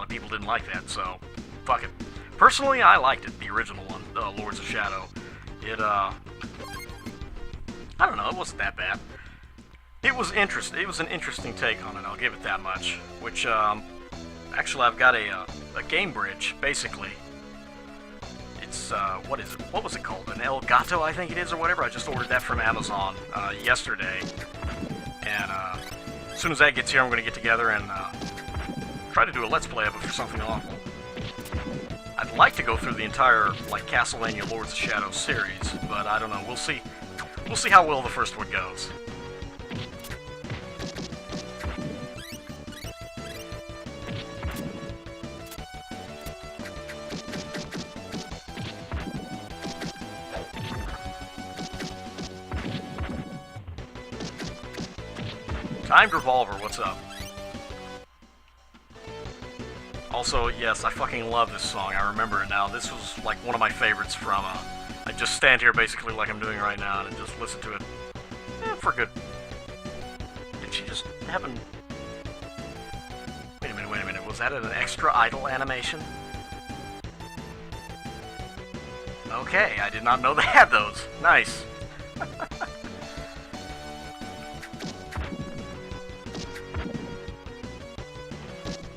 of people didn't like that, so fuck it. Personally, I liked it, the original one, Lords of Shadow. It, I don't know, it wasn't that bad. It was interesting. It was an interesting take on it, I'll give it that much. Which, actually I've got a game bridge, basically. It's, what is it? What was it called? An El Gato, I think it is, or whatever. I just ordered that from Amazon, yesterday. And, as soon as that gets here, I'm gonna get together and, try to do a Let's Play of it for something awful. I'd like to go through the entire, like, Castlevania Lords of Shadow series, but I don't know. We'll see. We'll see how well the first one goes. Timed Revolver, what's up? Also, yes, I fucking love this song. I remember it now. This was like one of my favorites from, I just stand here basically like I'm doing right now and just listen to it for good. Did she just have an... Wait a minute. Was that an extra idle animation? Okay, I did not know they had those. Nice.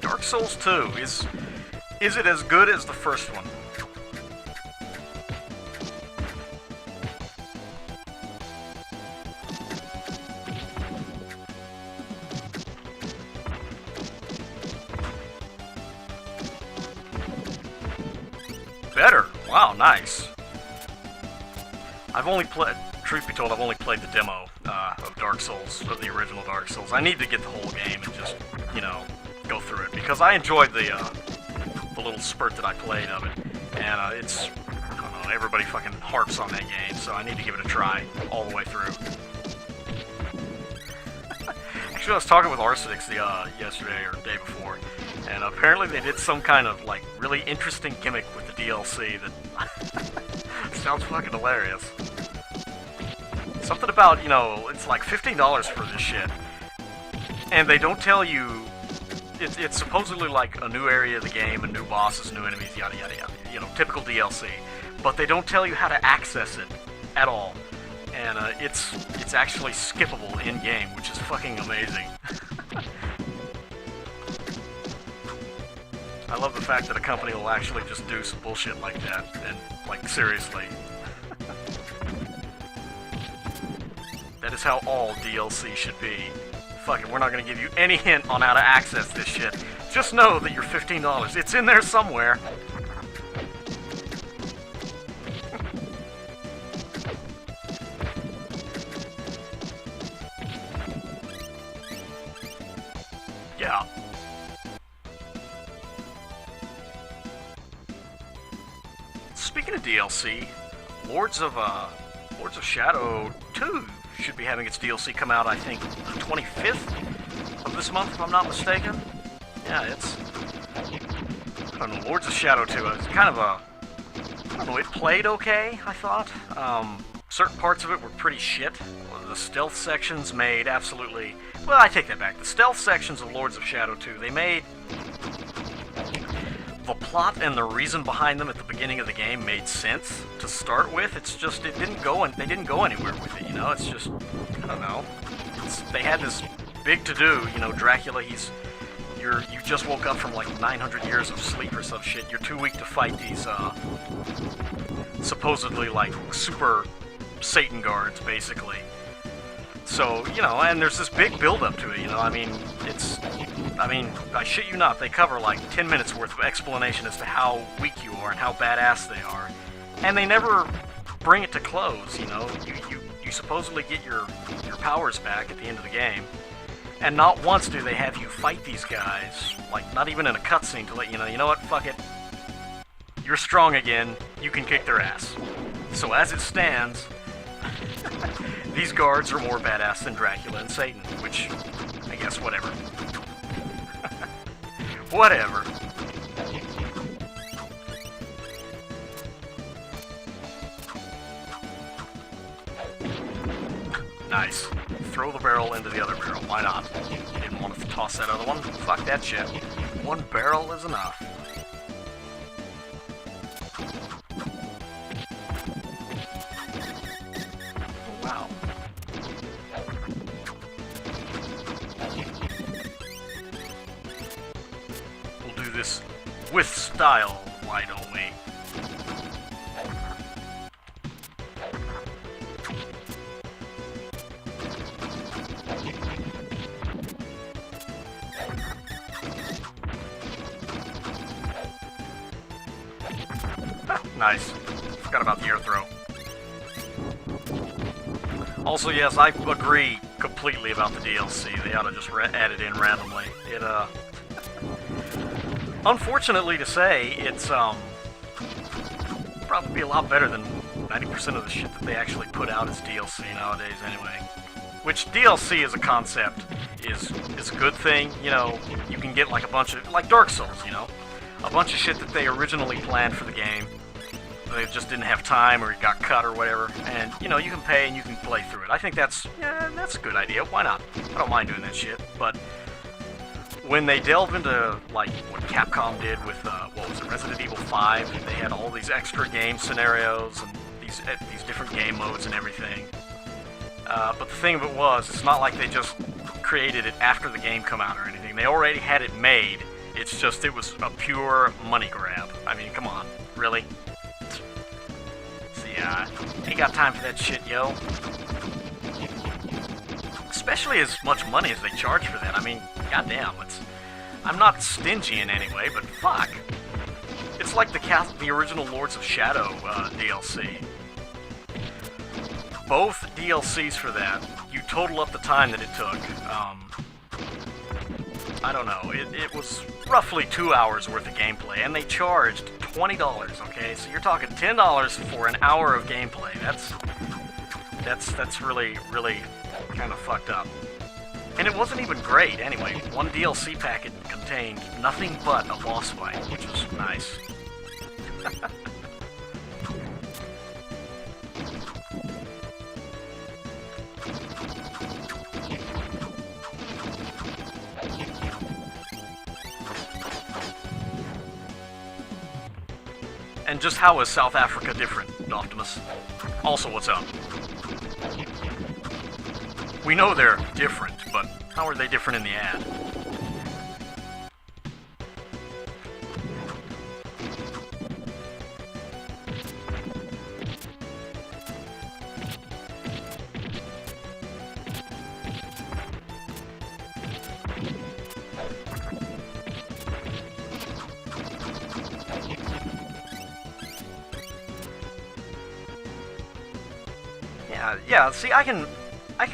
Dark Souls 2, is it as good as the first one? Better? Wow, nice. I've only played, truth be told, I've only played the demo of Dark Souls, of the original Dark Souls. I need to get the whole game and just, you know, go through it, because I enjoyed the little spurt that I played of it, and it's, I don't know, everybody fucking harps on that game, so I need to give it a try all the way through. Actually, I was talking with Arsenix yesterday or the day before, and apparently they did some kind of, like, really interesting gimmick with the DLC that sounds fucking hilarious. Something about, you know, it's like $15 for this shit, and they don't tell you. It's supposedly like a new area of the game, and new bosses, new enemies, yada yada yada. You know, typical DLC. But they don't tell you how to access it at all, and it's actually skippable in game, which is fucking amazing. I love the fact that a company will actually just do some bullshit like that, and like seriously. That is how all DLC should be. Fuck it, we're not gonna give you any hint on how to access this shit. Just know that you're $15. It's in there somewhere. Yeah. Speaking of DLC, Lords of Shadow 2 should be having its DLC come out, I think, the 25th of this month, if I'm not mistaken. Yeah, it's... I don't know, Lords of Shadow 2, it's kind of a... I don't know, it played okay, I thought. Certain parts of it were pretty shit. The stealth sections made absolutely... Well, I take that back. The stealth sections of Lords of Shadow 2, they made... The plot and the reason behind them at the beginning of the game made sense to start with. It's just, it didn't go, and they didn't go anywhere with it, you know? It's just, I don't know. They had this big to-do, you know, Dracula, you just woke up from like 900 years of sleep or some shit. You're too weak to fight these, supposedly like super Satan guards, basically. So, you know, and there's this big build-up to it, you know, I mean, I shit you not, they cover like 10 minutes worth of explanation as to how weak you are and how badass they are. And they never bring it to close, you know, you supposedly get your powers back at the end of the game. And not once do they have you fight these guys, like, not even in a cutscene to let you know what, fuck it. You're strong again, you can kick their ass. So as it stands... These guards are more badass than Dracula and Satan, which, I guess, whatever. Whatever. Nice. Throw the barrel into the other barrel, why not? You didn't want to toss that other one? Fuck that shit. one barrel is enough. Oh, wow. We'll do this with style, why don't we? Nice. Forgot about the air throw. Also, yes, I agree completely about the DLC. They ought to just add it in randomly. It, unfortunately to say, it's, probably be a lot better than 90% of the shit that they actually put out as DLC nowadays anyway. Which, DLC as a concept is a good thing, you know, you can get like a bunch of, like Dark Souls, you know? A bunch of shit that they originally planned for the game. They just didn't have time, or it got cut, or whatever. And, you know, you can pay and you can play through it. I think that's a good idea. Why not? I don't mind doing that shit. But when they delve into, like, what Capcom did with, what was it, Resident Evil 5, they had all these extra game scenarios and these different game modes and everything. But the thing of it was, it's not like they just created it after the game come out or anything. They already had it made. It's just, it was a pure money grab. I mean, come on. Really? Ain't got time for that shit, yo. Especially as much money as they charge for that. I mean, goddamn, I'm not stingy in any way, but fuck. It's like the original Lords of Shadow DLC. Both DLCs for that, you total up the time that it took. I don't know, it was roughly 2 hours worth of gameplay, and they charged $20, okay? So you're talking $10 for an hour of gameplay. That's really, really kind of fucked up. And it wasn't even great, anyway. One DLC packet contained nothing but a boss fight, which was nice. And just how is South Africa different, Optimus? Also, what's up? We know they're different, but how are they different in the ad? Yeah, see, I can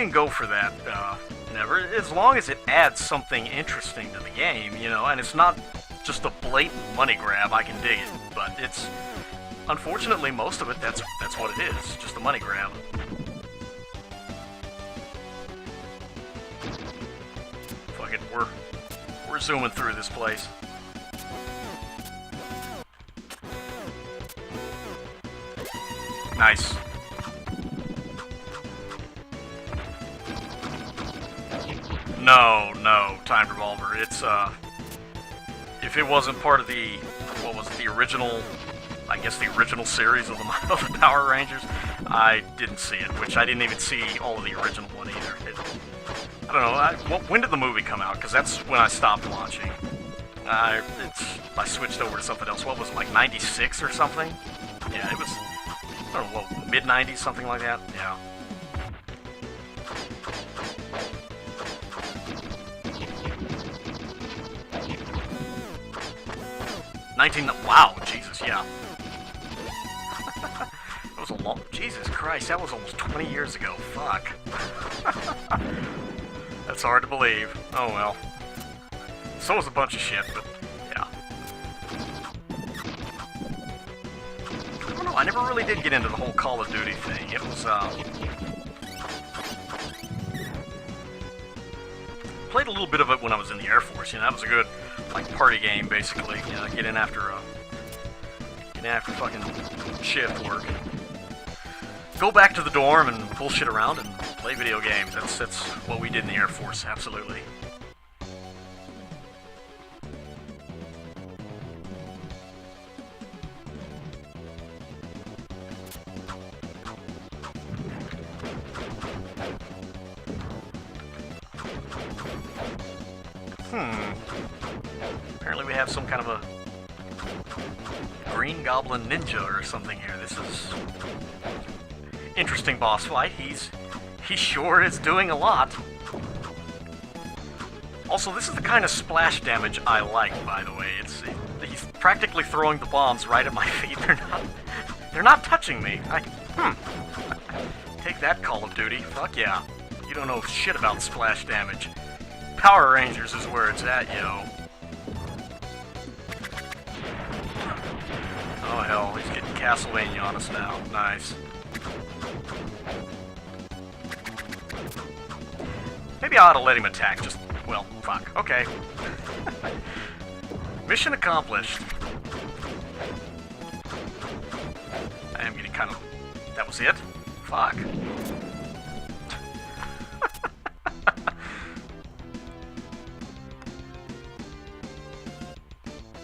go for that, Never, as long as it adds something interesting to the game, you know, and it's not just a blatant money grab. I can dig it, but it's, unfortunately, most of it, that's what it is, just a money grab. Fuck it, we're zooming through this place. Nice. No, timed revolver. It's, if it wasn't part of the, what was it, the original, I guess the original series of the Power Rangers, I didn't see it, which I didn't even see all of the original one either. I don't know, when did the movie come out? Because that's when I stopped watching. I switched over to something else. What was it, like 96 or something? Yeah, it was, I don't know, what, mid-90s, something like that? Yeah. Wow, Jesus, yeah. That was a long, Jesus Christ, that was almost 20 years ago, fuck. That's hard to believe. Oh well. So was a bunch of shit, but, yeah. I don't know, I never really did get into the whole Call of Duty thing. It was, played a little bit of it when I was in the Air Force, you know, that was a good, like, party game, basically, you know, get in after fucking shift work. Go back to the dorm and bullshit around and play video games. That's what we did in the Air Force, absolutely. Apparently we have some kind of a Green Goblin Ninja or something here. This is interesting boss fight. He sure is doing a lot. Also, this is the kind of splash damage I like, by the way. He's practically throwing the bombs right at my feet. They're not touching me. Take that, Call of Duty. Fuck yeah. You don't know shit about splash damage. Power Rangers is where it's at, yo. Oh hell, he's getting Castlevania on us now. Nice. Maybe I ought to let him attack, just... well, fuck. Okay. Mission accomplished. I am getting kind of... that was it? Fuck.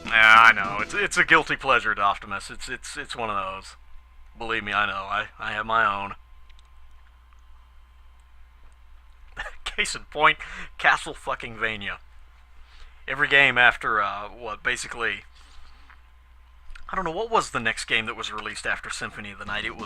Yeah, I know. It's a guilty pleasure, Optimus. It's one of those. Believe me, I know. I have my own. Case in point, Castle fucking Vania. Every game after basically, I don't know, what was the next game that was released after Symphony of the Night? It was